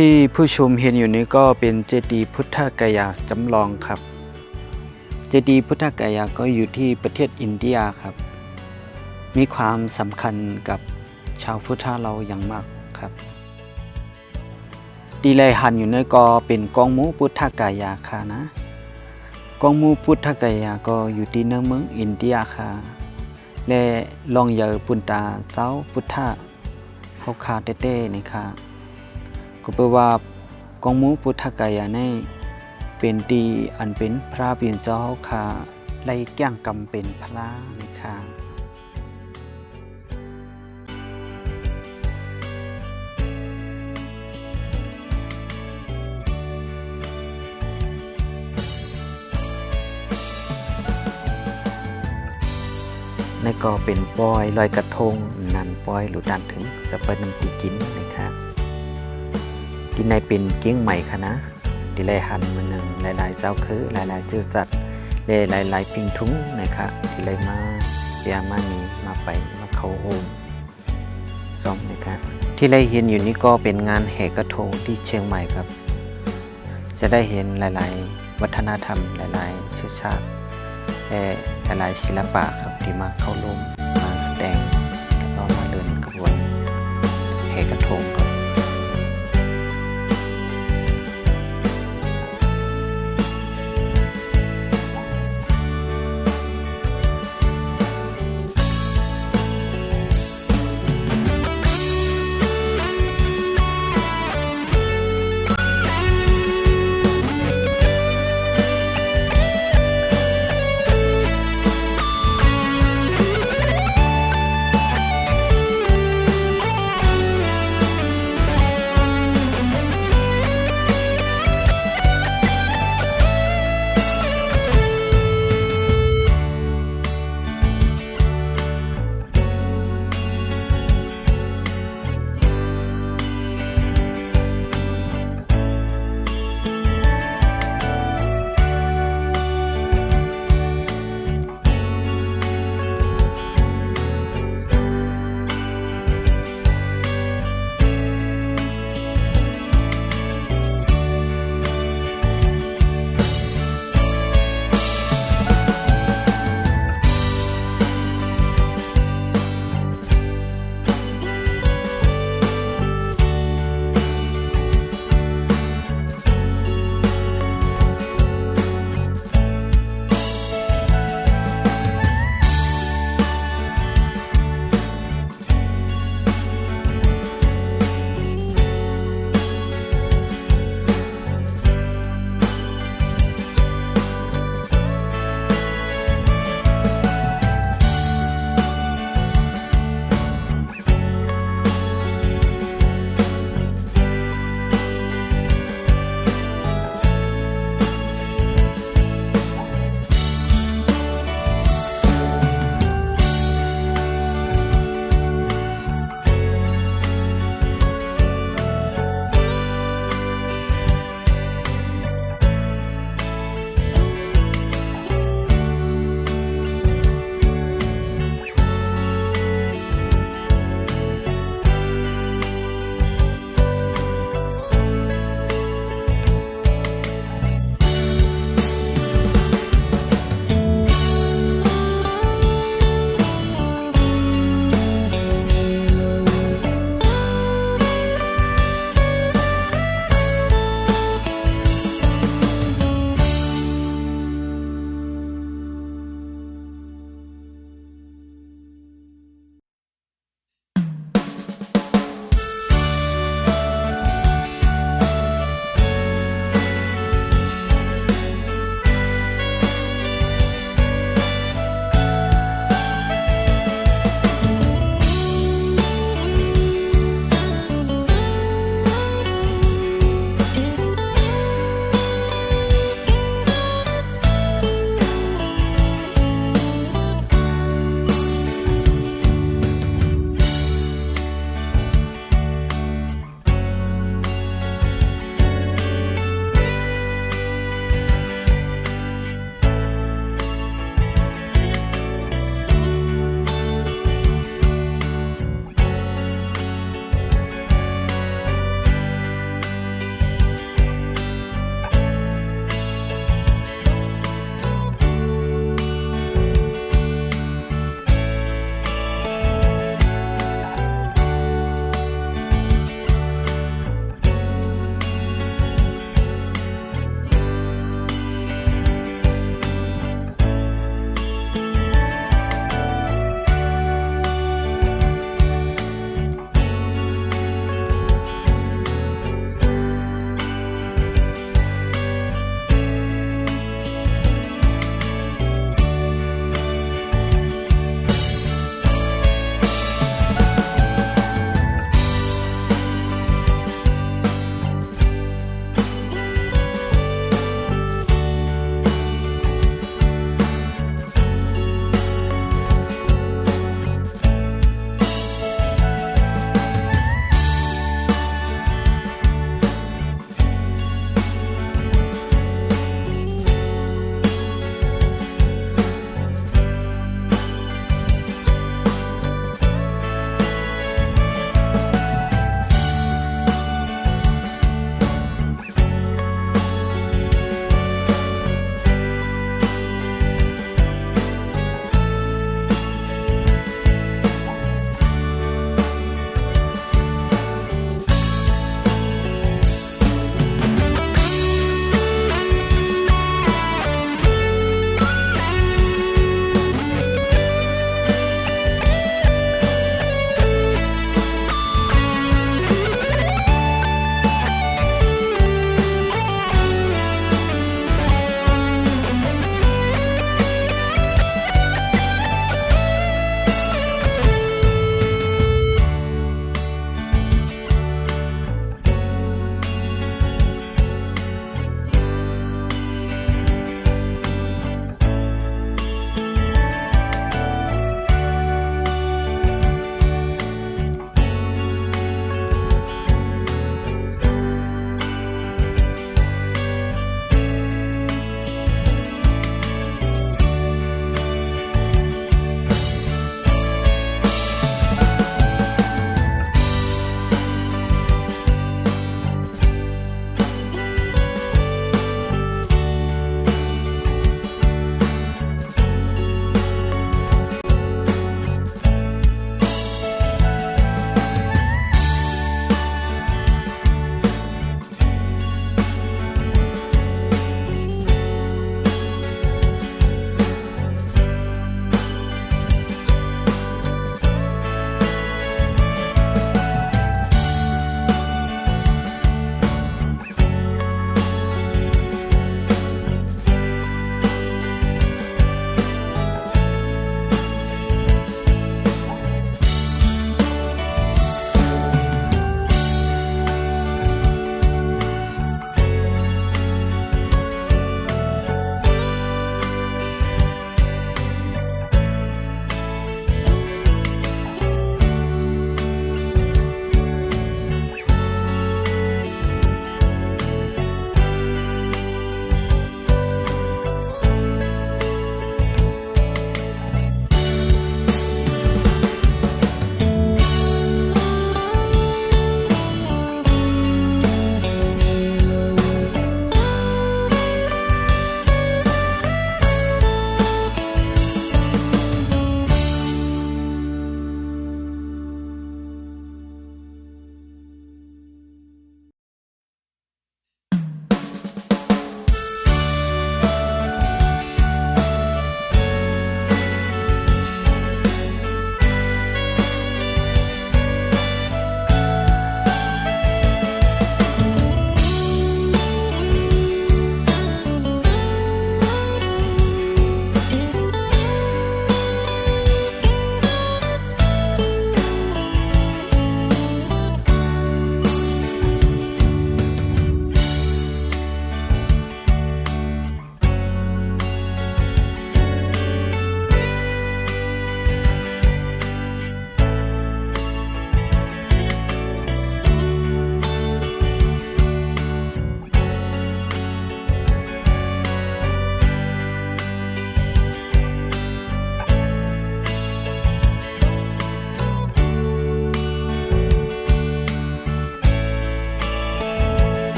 ที่ผู้ชมเห็นอยู่นี้ก็เป็นเจดีย์พุทธกายาจำลองครับเจดีย์พุทธกายาก็อยู่ที่ประเทศอินเดียครับมีความสำคัญกับชาวพุทธเราอย่างมากครับดีไลหันอยู่ในก็เป็นกองหมูพุทธกายาค่ะนะกองหมูพุทธกายาก็อยู่ที่เมืองอินเดียค่ะและลองเยอปุนตาเซาพุทธะเขาคาเต้ๆนี่ค่ะก็แปลว่ากองหมูพุทธกายาในเป็นดีอันเป็นพระบิณเจ้าค่ะไล่แก้งกำเป็นพระนี่ค่ะในก็เป็นปอยลอยกระทงนันปอยหลุดดันถึงจะไปนำปีกินนะครับที่ในเป็นเกี้ยงใหม่ค่ะนะที่ไล่หันมือหนึ่งหลายๆเจ้าคือหลายๆจื้อสัตว์หลายๆพิงทุ้งนะครับที่ไล่มาเปียมานีมาไปมาเข้าโฮมซ้อมนะครับที่ไล่เห็นอยู่นี้ก็เป็นงานแห่กระทงที่เชียงใหม่ครับจะได้เห็นหลายๆวัฒนธรรมหลายๆเชื้อชาติและหลายศิลปะครับที่มาเข้าร่วมมาแสดงแล้วก็มาเดินขบวนแห่กระทงครับ